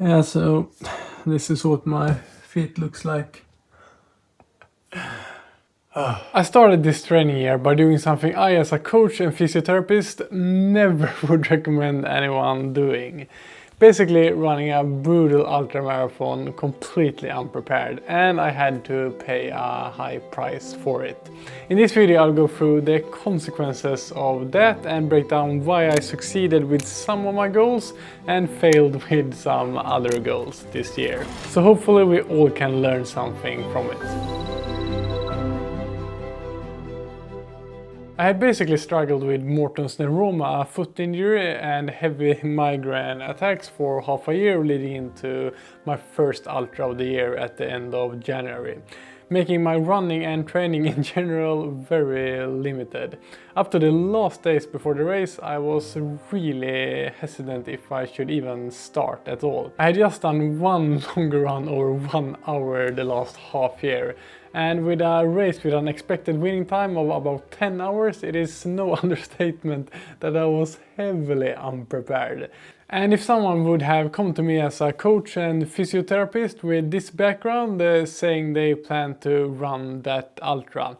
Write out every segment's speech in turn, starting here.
Yeah, so this is what my feet looks like. I started this training year by doing something I, as a coach and physiotherapist, never would recommend anyone doing. Basically running a brutal ultramarathon completely unprepared, and I had to pay a high price for it. In this video I'll go through the consequences of that and break down why I succeeded with some of my goals and failed with some other goals this year. So hopefully we all can learn something from it. I had basically struggled with Morton's neuroma, a foot injury, and heavy migraine attacks for half a year leading into my first ultra of the year at the end of January, making my running and training in general very limited. Up to the last days before the race, I was really hesitant if I should even start at all. I had just done one longer run over 1 hour the last half year, and with a race with an expected winning time of about 10 hours, it is no understatement that I was heavily unprepared. And if someone would have come to me as a coach and physiotherapist with this background, saying they plan to run that ultra,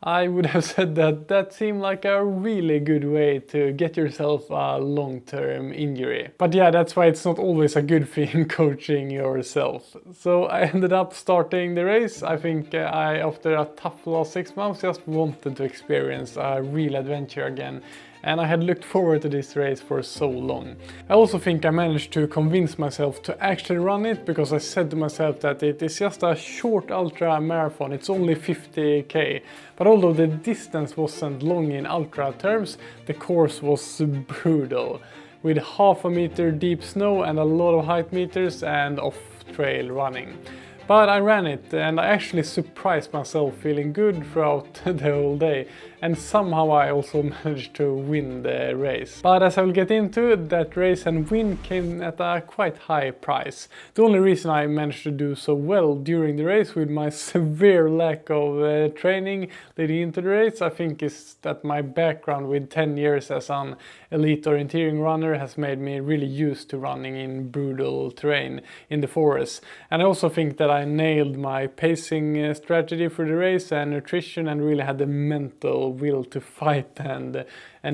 I would have said that that seemed like a really good way to get yourself a long-term injury. But yeah, that's why it's not always a good thing coaching yourself. So I ended up starting the race. I think I, after a tough last 6 months, just wanted to experience a real adventure again. And I had looked forward to this race for so long. I also think I managed to convince myself to actually run it, because I said to myself that it is just a short ultra marathon, it's only 50k. But although the distance wasn't long in ultra terms, the course was brutal, with half a meter deep snow and a lot of height meters and off-trail running. But I ran it, and I actually surprised myself feeling good throughout the whole day, and somehow I also managed to win the race. But as I will get into, that race and win came at a quite high price. The only reason I managed to do so well during the race with my severe lack of training leading into the race, I think, is that my background with 10 years as an elite orienteering runner has made me really used to running in brutal terrain in the forest. And I also think that I nailed my pacing strategy for the race and nutrition, and really had the mental will to fight and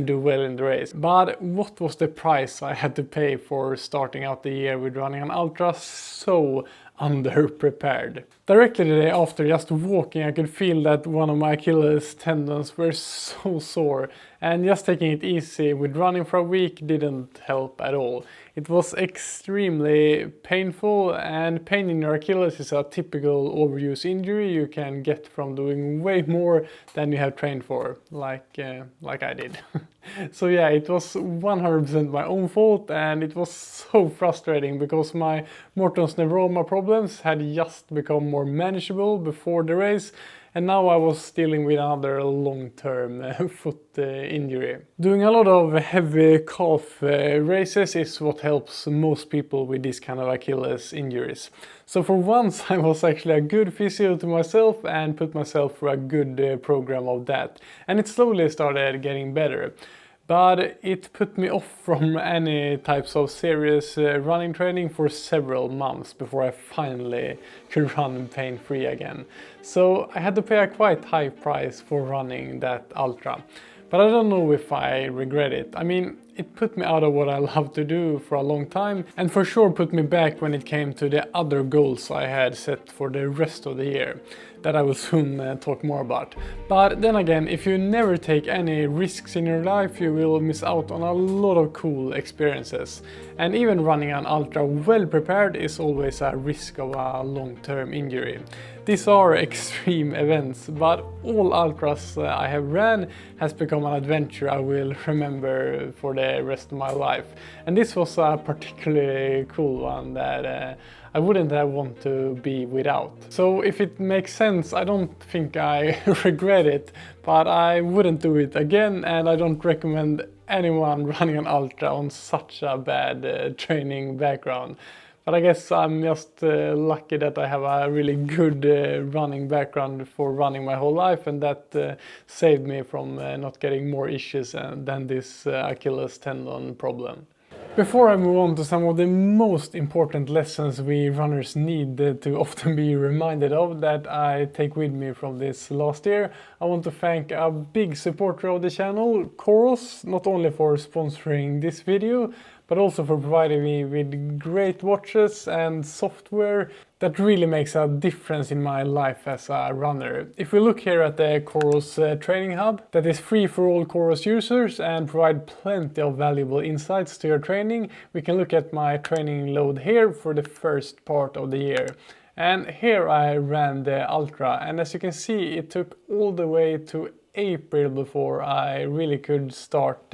do well in the race. But what was the price I had to pay for starting out the year with running an ultra so underprepared? Directly the day after, just walking, I could feel that one of my Achilles tendons were so sore, and just taking it easy with running for a week didn't help at all. It was extremely painful, and pain in your Achilles is a typical overuse injury you can get from doing way more than you have trained for, like I did. So yeah, it was 100% my own fault, and it was so frustrating because my Morton's neuroma problems had just become more manageable before the race, and now I was dealing with another long-term foot injury. Doing a lot of heavy calf races is what helps most people with this kind of Achilles injuries. So for once I was actually a good physio to myself and put myself through a good program of that. And it slowly started getting better. But it put me off from any types of serious running training for several months before I finally could run pain-free again. So I had to pay a quite high price for running that ultra. But I don't know if I regret it. I mean, it put me out of what I love to do for a long time, and for sure put me back when it came to the other goals I had set for the rest of the year, that I will soon talk more about. But then again, if you never take any risks in your life, you will miss out on a lot of cool experiences. And even running an ultra well prepared is always a risk of a long-term injury. These are extreme events, but all ultras I have ran has become an adventure I will remember for the rest of my life. And this was a particularly cool one that I wouldn't have wanted to be without. So if it makes sense, I don't think I regret it, but I wouldn't do it again, and I don't recommend anyone running an ultra on such a bad training background. But I guess I'm just lucky that I have a really good running background for running my whole life, and that saved me from not getting more issues than this Achilles tendon problem. Before I move on to some of the most important lessons we runners need to often be reminded of that I take with me from this last year, I want to thank a big supporter of the channel, Coros, not only for sponsoring this video, but also for providing me with great watches and software that really makes a difference in my life as a runner. If we look here at the Coros training hub, that is free for all Coros users and provide plenty of valuable insights to your training, we can look at my training load here for the first part of the year. And here I ran the Ultra, and as you can see, it took all the way to April before I really could start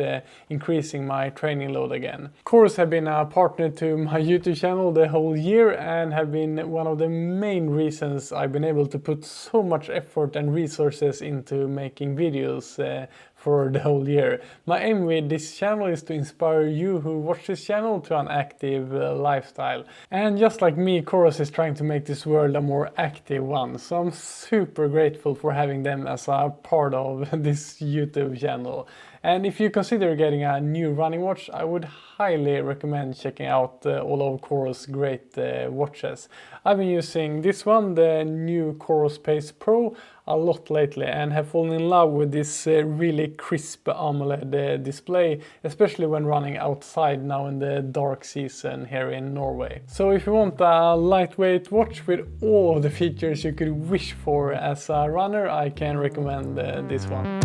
increasing my training load again. Coros have been a partner to my YouTube channel the whole year and have been one of the main reasons I've been able to put so much effort and resources into making videos for the whole year. My aim with this channel is to inspire you who watch this channel to an active lifestyle. And just like me, Coros is trying to make this world a more active one. So I'm super grateful for having them as a part of this YouTube channel. And if you consider getting a new running watch, I would highly recommend checking out all of Coros' great watches. I've been using this one, the new Coros Pace Pro, a lot lately and have fallen in love with this really crisp AMOLED display, especially when running outside now in the dark season here in Norway. So if you want a lightweight watch with all of the features you could wish for as a runner, I can recommend this one.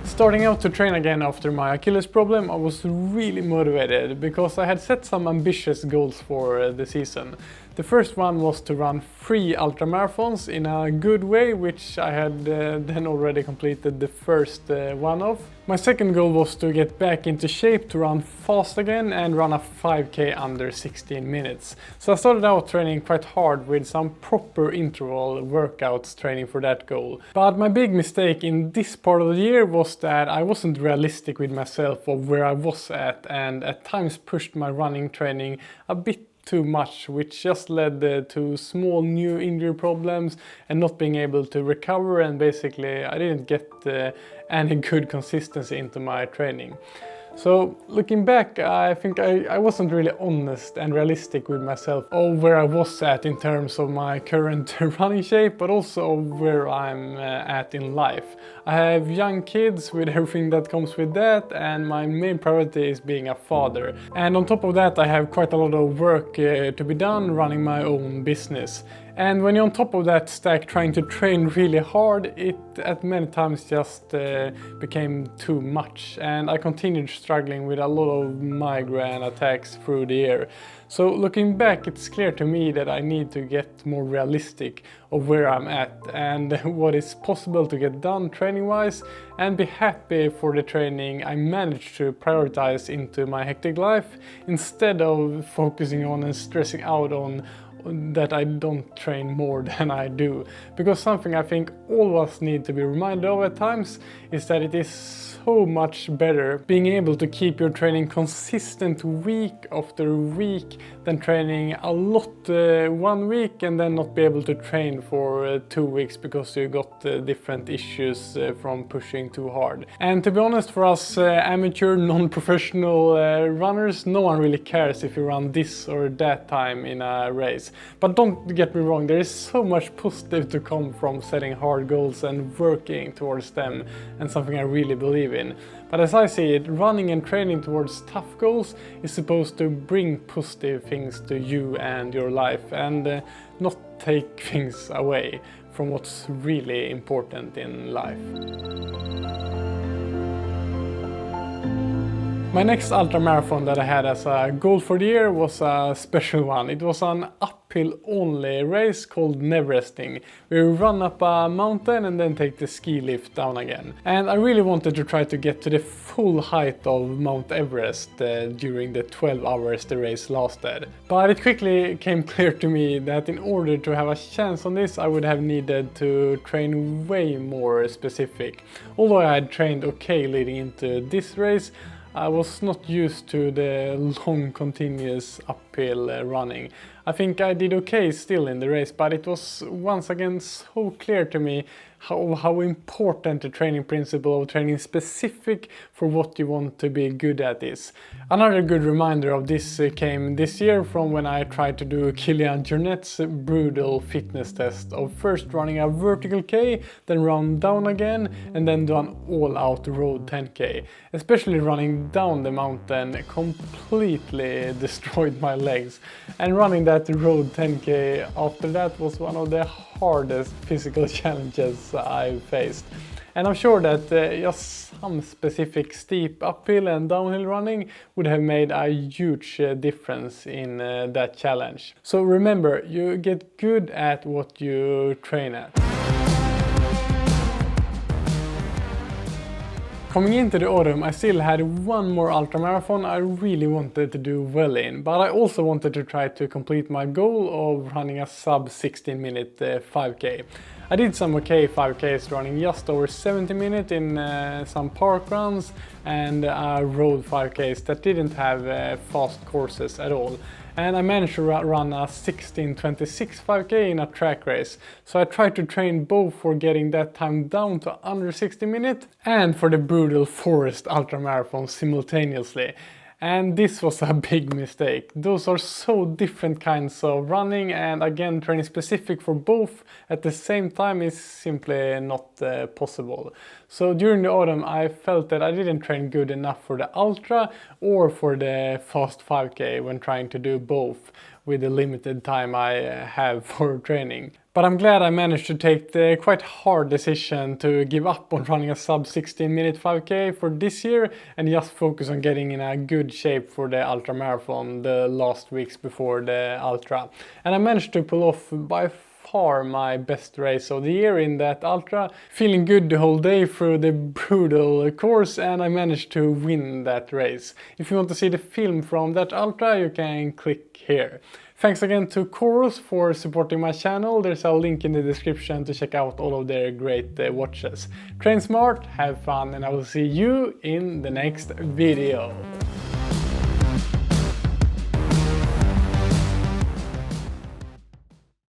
Starting out to train again after my Achilles problem, I was really motivated because I had set some ambitious goals for the season. The first one was to run 3 ultramarathons in a good way, which I had then already completed the first one of. My second goal was to get back into shape to run fast again and run a 5k under 16 minutes. So I started out training quite hard with some proper interval workouts training for that goal. But my big mistake in this part of the year was that I wasn't realistic with myself of where I was at, and at times pushed my running training a bit too much, which just led to small new injury problems and not being able to recover, and basically I didn't get any good consistency into my training. So looking back, I think I wasn't really honest and realistic with myself of where I was at in terms of my current running shape, but also where I'm at in life. I have young kids with everything that comes with that, and my main priority is being a father. And on top of that, I have quite a lot of work to be done running my own business. And when you're on top of that stack trying to train really hard, it at many times just became too much, and I continued struggling with a lot of migraine attacks through the year. So looking back, it's clear to me that I need to get more realistic of where I'm at and what is possible to get done training wise, and be happy for the training I managed to prioritize into my hectic life instead of focusing on and stressing out on that I don't train more than I do. Because something I think all of us need to be reminded of at times is that it is so much better being able to keep your training consistent week after week than training a lot 1 week and then not be able to train for 2 weeks because you got different issues from pushing too hard. And to be honest, for us amateur non-professional runners, no one really cares if you run this or that time in a race. But don't get me wrong, there is so much positive to come from setting hard goals and working towards them, and something I really believe in. But as I see it, running and training towards tough goals is supposed to bring positive things to you and your life, and not take things away from what's really important in life. My next ultramarathon that I had as a goal for the year was a special one. It was an uphill only race called Neveresting. We run up a mountain and then take the ski lift down again. And I really wanted to try to get to the full height of Mount Everest during the 12 hours the race lasted. But it quickly came clear to me that in order to have a chance on this, I would have needed to train way more specific. Although I had trained okay leading into this race, I was not used to the long continuous uphill running. I think I did okay still in the race, but it was once again so clear to me how important the training principle of training specific for what you want to be good at is. Another good reminder of this came this year from when I tried to do Kilian Jornet's brutal fitness test of first running a vertical K, then run down again, and then do an all-out road 10K. Especially running down the mountain completely destroyed my legs, and running that road 10K after that was one of the hardest physical challenges I've faced. And I'm sure that just some specific steep uphill and downhill running would have made a huge difference in that challenge. So remember, you get good at what you train at. Coming into the autumn, I still had one more ultramarathon I really wanted to do well in, but I also wanted to try to complete my goal of running a sub 16-minute 5K. I did some okay 5Ks running just over 70 minutes in some park runs and road 5Ks that didn't have fast courses at all. And I managed to run a 16:26 5K in a track race. So I tried to train both for getting that time down to under 60 minutes and for the brutal forest ultramarathon simultaneously. And this was a big mistake. Those are so different kinds of running, and again, training specific for both at the same time is simply not possible. So during the autumn I felt that I didn't train good enough for the ultra or for the fast 5K when trying to do both with the limited time I have for training. But I'm glad I managed to take the quite hard decision to give up on running a sub 16-minute 5K for this year and just focus on getting in a good shape for the ultramarathon the last weeks before the ultra. And I managed to pull off by far my best race of the year in that ultra, feeling good the whole day through the brutal course, and I managed to win that race. If you want to see the film from that ultra, you can click here. Thanks again to Chorus for supporting my channel. There's a link in the description to check out all of their great watches. Train smart, have fun, and I will see you in the next video.